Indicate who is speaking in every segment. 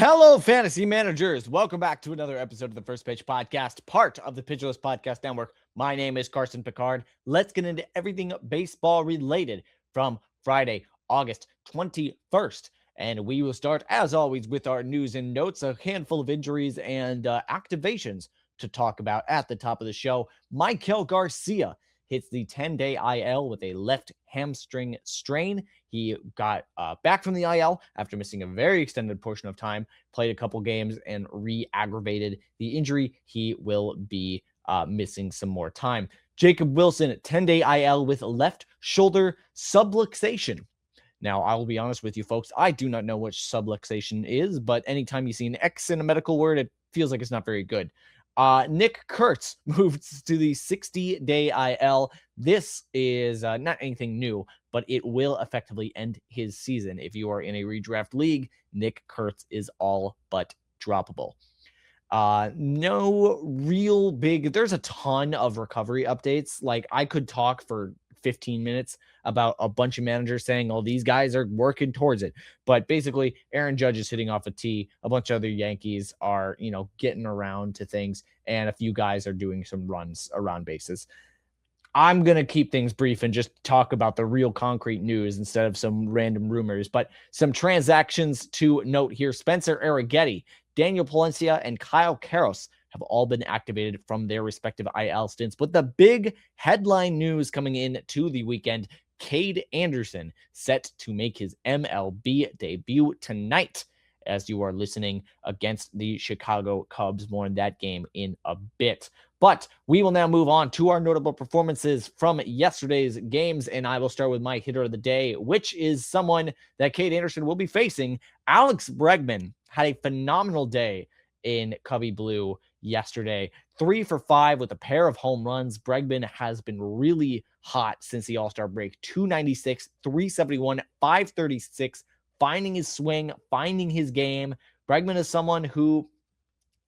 Speaker 1: Hello, fantasy managers. Welcome back to another episode of the First Pitch Podcast, part of the Pitcherless Podcast Network. My name is Carson Picard. Let's get into everything baseball related from Friday, August 21st. And we will start, as always, with our news and notes, a handful of injuries and activations to talk about at the top of the show. Maikel Garcia hits the 10-day IL with a left hamstring strain. He got back from the IL after missing a very extended portion of time, played a couple games, and re-aggravated the injury. He will be missing some more time. Jacob Wilson, 10-day IL with left shoulder subluxation. Now, I will be honest with you, folks. I do not know what subluxation is, but anytime you see an X in a medical word, it feels like it's not very good. Nick Kurtz moved to the 60-day IL. This is not anything new, but it will effectively end his season. If you are in a redraft league, Nick Kurtz is all but droppable. No real big, there's a ton of recovery updates. Like, I could talk for 15 minutes about a bunch of managers saying, oh, these guys are working towards it. But basically, Aaron Judge is hitting off a tee. A bunch of other Yankees are, getting around to things. And a few guys are doing some runs around bases. I'm going to keep things brief and just talk about the real concrete news instead of some random rumors. But some transactions to note here. Spencer Arrighetti, Daniel Palencia, and Kyle Karros have all been activated from their respective IL stints. But the big headline news coming in to the weekend, Cade Anderson set to make his MLB debut tonight as you are listening against the Chicago Cubs. More on that game in a bit. But we will now move on to our notable performances from yesterday's games, and I will start with my hitter of the day, which is someone that Cade Anderson will be facing. Alex Bregman had a phenomenal day in Cubby Blue yesterday. 3 for 5 with a pair of home runs. Bregman has been really hot since the All-Star break. 296, 371, 536, finding his swing, finding his game. Bregman is someone who,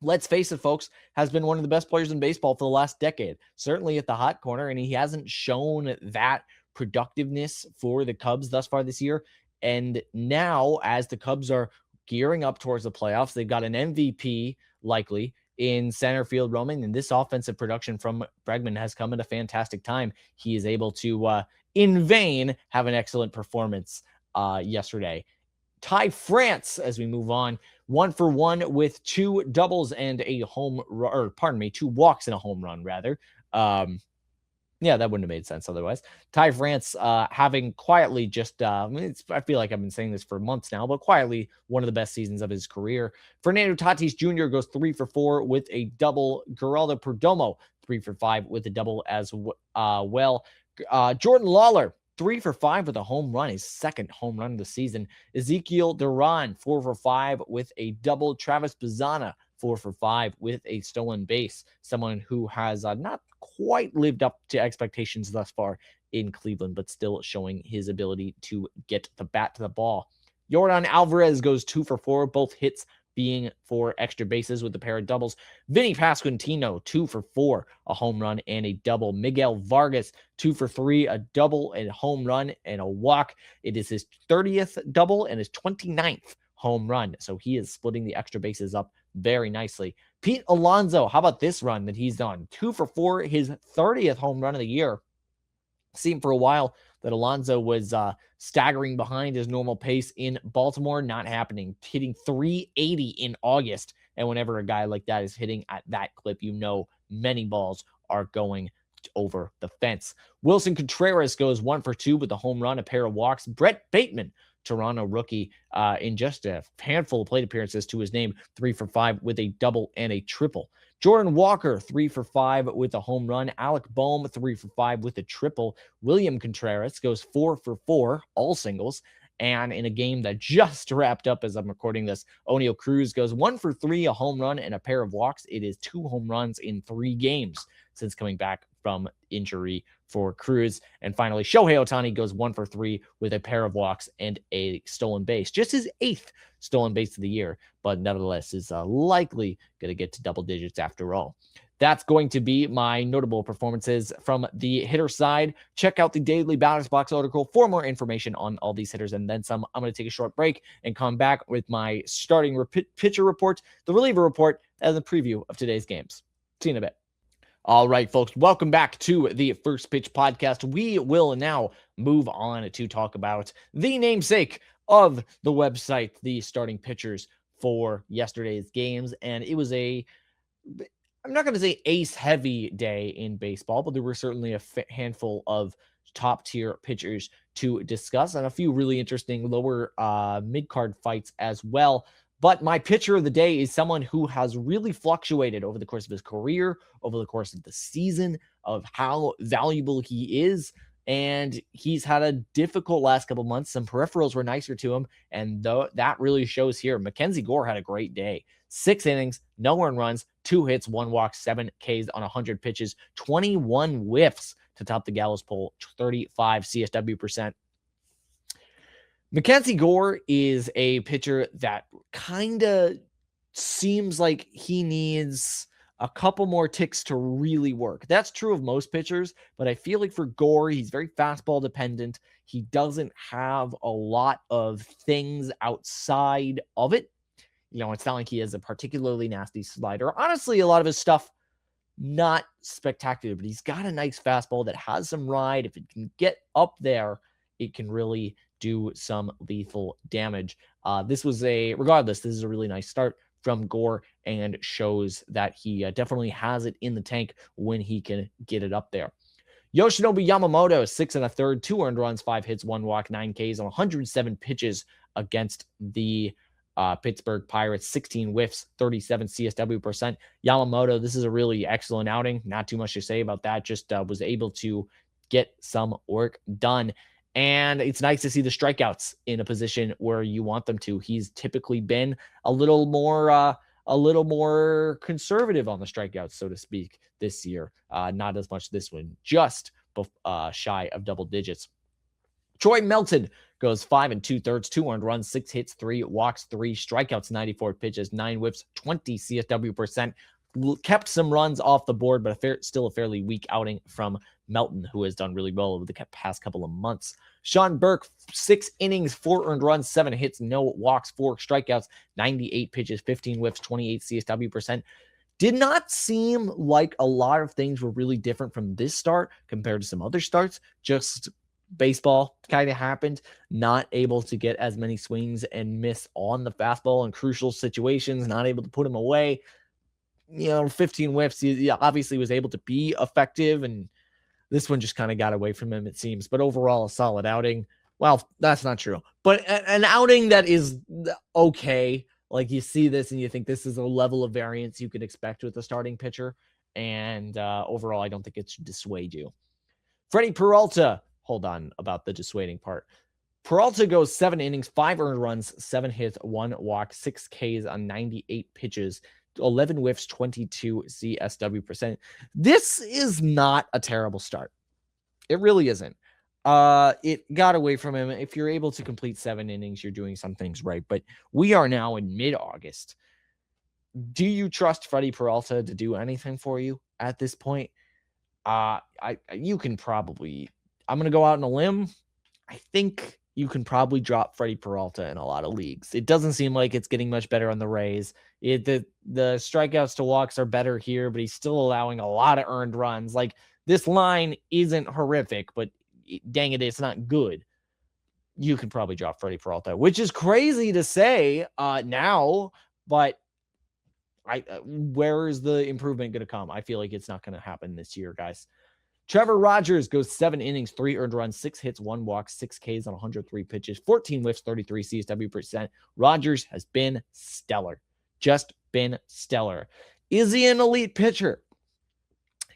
Speaker 1: let's face it, folks, has been one of the best players in baseball for the last decade, certainly at the hot corner, and he hasn't shown that productiveness for the Cubs thus far this year. And now, as the Cubs are gearing up towards the playoffs, they've got an MVP likely in center field roaming, and this offensive production from Bregman has come at a fantastic time. He is able to, in vain, have an excellent performance yesterday. Ty France, as we move on, 1 for 1 with 2 doubles and a two walks and a home run, rather. Yeah, that wouldn't have made sense otherwise. Ty France having quietly just, I feel like I've been saying this for months now, but quietly one of the best seasons of his career. Fernando Tatis Jr. goes 3 for 4 with a double. Geraldo Perdomo, 3 for 5 with a double as well. Jordan Lawler, 3 for 5 with a home run, his second home run of the season. Ezekiel Duran, 4 for 5 with a double. Travis Bazzana, 4 for 5 with a stolen base. Someone who has not quite lived up to expectations thus far in Cleveland, but still showing his ability to get the bat to the ball. Yordan Alvarez goes 2 for 4, both hits being for extra bases with a pair of doubles. Vinny Pasquantino, 2 for 4, a home run and a double. Miguel Vargas, 2 for 3, a double and a home run and a walk. It is his 30th double and his 29th home run. So he is splitting the extra bases up very nicely. Pete Alonso, how about this run that he's done? 2 for 4, his 30th home run of the year. Seemed for a while that Alonso was staggering behind his normal pace in Baltimore. Not happening. Hitting 380 in August. And whenever a guy like that is hitting at that clip, you know many balls are going over the fence. Wilson Contreras goes 1 for 2 with a home run, a pair of walks. Brett Bateman, Toronto rookie, in just a handful of plate appearances to his name, 3 for 5 with a double and a triple. Jordan Walker, 3 for 5 with a home run. Alec Boehm, 3 for 5 with a triple. William Contreras goes 4 for 4, all singles. And in a game that just wrapped up as I'm recording this, Oneil Cruz goes 1 for 3, a home run and a pair of walks. It is 2 home runs in 3 games since coming back from injury for Cruz. And finally, Shohei Ohtani goes 1 for 3 with a pair of walks and a stolen base. Just his 8th stolen base of the year, but nevertheless is likely going to get to double digits after all. That's going to be my notable performances from the hitter side. Check out the daily Batters Box article for more information on all these hitters and then some. I'm going to take a short break and come back with my starting pitcher report, the reliever report, and the preview of today's games. See you in a bit. All right, folks, welcome back to the First Pitch Podcast. We will now move on to talk about the namesake of the website, the starting pitchers for yesterday's games. And it was I'm not going to say ace-heavy day in baseball, but there were certainly a handful of top-tier pitchers to discuss and a few really interesting lower mid-card fights as well. But my pitcher of the day is someone who has really fluctuated over the course of his career, over the course of the season, of how valuable he is. And he's had a difficult last couple months. Some peripherals were nicer to him, and that really shows here. McKenzie Gore had a great day. 6 innings, no earned runs, 2 hits, 1 walk, 7 Ks on 100 pitches, 21 whiffs to top the Gallows poll, 35 CSW percent. McKenzie Gore is a pitcher that kind of seems like he needs a couple more ticks to really work. That's true of most pitchers, but I feel like for Gore, he's very fastball dependent. He doesn't have a lot of things outside of it. It's not like he has a particularly nasty slider. Honestly, a lot of his stuff, not spectacular, but he's got a nice fastball that has some ride. If it can get up there, it can really do some lethal damage. This is a really nice start from Gore and shows that he definitely has it in the tank when he can get it up there. Yoshinobu Yamamoto, 6 1/3, 2 earned runs, 5 hits, 1 walk, 9 Ks on 107 pitches against the Pittsburgh Pirates, 16 whiffs, 37 CSW percent. Yamamoto, this is a really excellent outing. Not too much to say about that. Just was able to get some work done. And it's nice to see the strikeouts in a position where you want them to. He's typically been a little more conservative on the strikeouts, so to speak, this year. Not as much this one, just shy of double digits. Troy Melton goes 5 2/3, 2 earned runs, 6 hits, 3 walks, 3 strikeouts, 94 pitches, 9 whiffs, 20 CSW percent. Kept some runs off the board, but still a fairly weak outing from Melton, who has done really well over the past couple of months. Sean Burke, 6 innings, 4 earned runs, 7 hits, no walks, 4 strikeouts, 98 pitches, 15 whiffs, 28 CSW percent. Did not seem like a lot of things were really different from this start compared to some other starts. Just baseball kind of happened. Not able to get as many swings and miss on the fastball in crucial situations. Not able to put him away. 15 whiffs. He obviously was able to be effective, and this one just kind of got away from him, it seems. But overall, a solid outing. Well, that's not true. But an outing that is okay. Like, you see this and you think this is a level of variance you could expect with a starting pitcher. And overall, I don't think it should dissuade you. Freddie Peralta. Hold on about the dissuading part. Peralta goes 7 innings, 5 earned runs, 7 hits, 1 walk, 6 Ks on 98 pitches, 11 whiffs, 22 CSW percent. This is not a terrible start. It really isn't. It got away from him. If you're able to complete 7 innings, you're doing some things right. But we are now in mid-August. Do you trust Freddie Peralta to do anything for you at this point? You can probably. I'm going to go out on a limb. I think you can probably drop Freddie Peralta in a lot of leagues. It doesn't seem like it's getting much better on the Rays. The strikeouts to walks are better here, but he's still allowing a lot of earned runs. Like, this line isn't horrific, but dang it, it's not good. You can probably drop Freddie Peralta, which is crazy to say now, but where is the improvement going to come? I feel like it's not going to happen this year, guys. Trevor Rogers goes 7 innings, 3 earned runs, 6 hits, 1 walk, 6 Ks on 103 pitches, 14 whiffs, 33 CSW percent. Rogers has been stellar. Just been stellar. Is he an elite pitcher?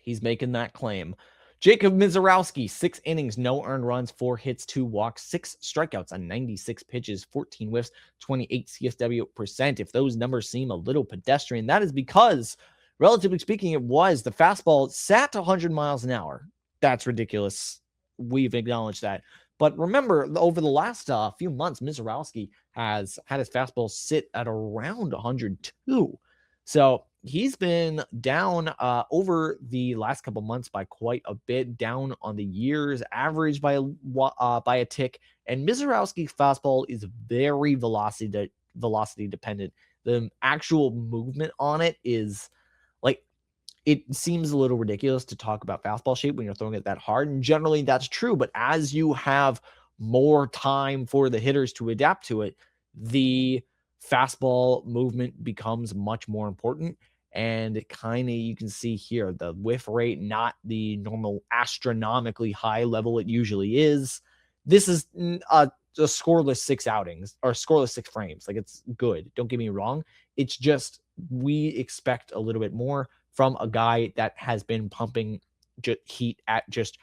Speaker 1: He's making that claim. Jacob Mizorowski, 6 innings, no earned runs, 4 hits, 2 walks, 6 strikeouts on 96 pitches, 14 whiffs, 28 CSW percent. If those numbers seem a little pedestrian, that is because, relatively speaking, it was the fastball sat to 100 miles an hour. That's ridiculous. We've acknowledged that. But remember, over the last few months, Mizorowski has had his fastball sit at around 102. So he's been down over the last couple months by quite a bit, down on the year's average by a tick. And Mizorowski's fastball is very velocity dependent. The actual movement on it is like, it seems a little ridiculous to talk about fastball shape when you're throwing it that hard. And generally that's true. But as you have more time for the hitters to adapt to it, the fastball movement becomes much more important. And kind of, you can see here, the whiff rate, not the normal astronomically high level it usually is. This is a scoreless 6 outings or scoreless 6 frames. Like, it's good. Don't get me wrong. It's just, we expect a little bit more from a guy that has been pumping heat at just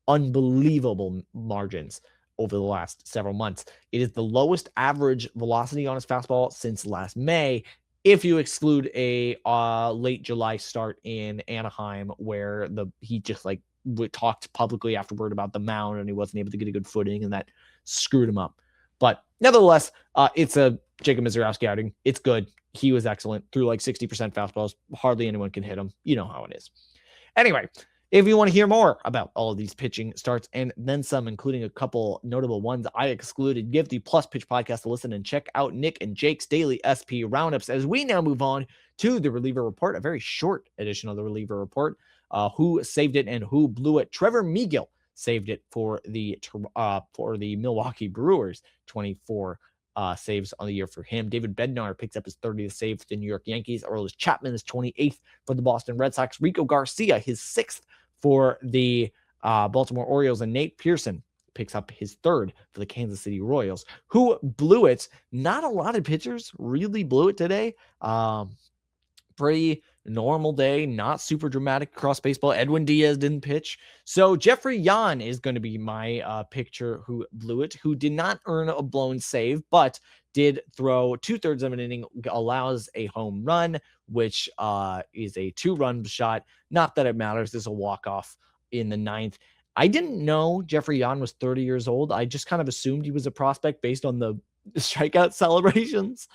Speaker 1: unbelievable margins over the last several months. It is the lowest average velocity on his fastball since last May, if you exclude a late July start in Anaheim, where he just like talked publicly afterward about the mound and he wasn't able to get a good footing, and that screwed him up. But nevertheless, it's a Jacob Mizorowski outing. It's good. He was excellent, threw like 60% fastballs. Hardly anyone can hit him. You know how it is. Anyway, if you want to hear more about all of these pitching starts and then some, including a couple notable ones I excluded, give the Plus Pitch podcast a listen and check out Nick and Jake's daily SP roundups as we now move on to the reliever report, a very short edition of the reliever report. Who saved it and who blew it? Trevor Megill saved it for the Milwaukee Brewers. 24 saves on the year for him. David Bednar picks up his 30th save for the New York Yankees. Aroldis Chapman is 28th for the Boston Red Sox. Rico Garcia, his 6th for the Baltimore Orioles. And Nate Pearson picks up his 3rd for the Kansas City Royals. Who blew it? Not a lot of pitchers really blew it today. Pretty normal day, not super dramatic across baseball. Edwin Diaz didn't pitch. So Jeffrey Yan is going to be my pitcher who blew it, who did not earn a blown save, but did throw 2/3 of an inning, allows a home run, which is a 2-run shot. Not that it matters. There's a walk-off in the 9th. I didn't know Jeffrey Yan was 30 years old. I just kind of assumed he was a prospect based on the strikeout celebrations.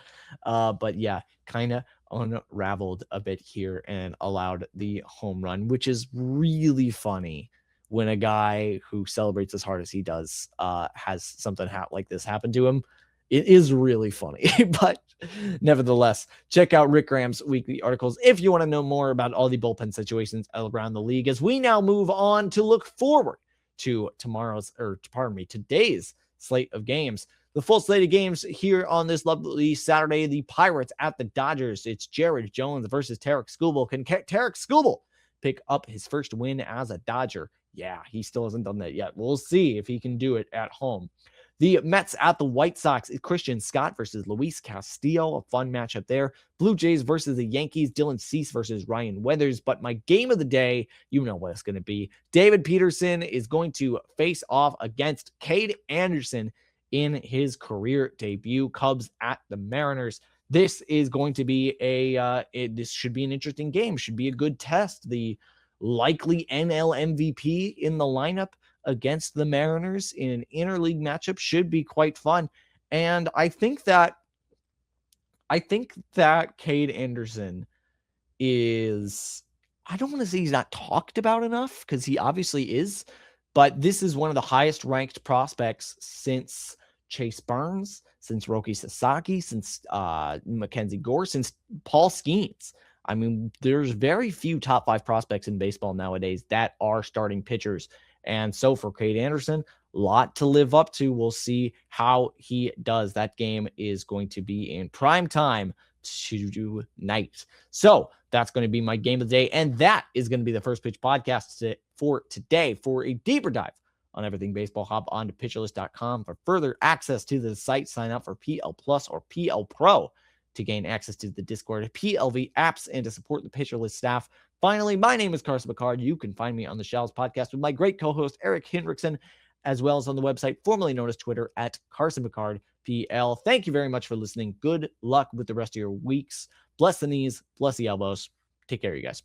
Speaker 1: But yeah, kind of unraveled a bit here and allowed the home run, which is really funny when a guy who celebrates as hard as he does has something like this happen to him. It is really funny. But nevertheless, check out Rick Graham's weekly articles if you want to know more about all the bullpen situations around the league, as we now move on to look forward to today's slate of games. The full slate of games here on this lovely Saturday. The Pirates at the Dodgers. It's Jared Jones versus Tarek Skubal. Can Tarek Skubal pick up his first win as a Dodger? Yeah, he still hasn't done that yet. We'll see if he can do it at home. The Mets at the White Sox. Christian Scott versus Luis Castillo. A fun matchup there. Blue Jays versus the Yankees. Dylan Cease versus Ryan Weathers. But my game of the day, you know what it's going to be. David Peterson is going to face off against Cade Anderson in his career debut. Cubs at the Mariners. This is going to be this should be an interesting game. Should be a good test. The likely NL MVP in the lineup against the Mariners in an interleague matchup should be quite fun. And I think that Cade Anderson is, I don't want to say he's not talked about enough, because he obviously is, but this is one of the highest ranked prospects since Chase Burns, since Roki Sasaki, since McKenzie Gore, since Paul Skeens. I mean, there's very few top 5 prospects in baseball nowadays that are starting pitchers. And so for Cade Anderson, a lot to live up to. We'll see how he does. That game is going to be in prime time tonight. So that's going to be my game of the day. And that is going to be the First Pitch podcast for today. For a deeper dive on everything baseball, hop on to pitcherlist.com for further access to the site. Sign up for PL Plus or PL Pro to gain access to the Discord, PLV apps, and to support the Pitcher List staff. Finally, my name is Carson McCard. You can find me on the Shells podcast with my great co-host, Eric Hendrickson, as well as on the website formerly known as Twitter at Carson McCard PL. Thank you very much for listening. Good luck with the rest of your weeks. Bless the knees, bless the elbows. Take care, you guys.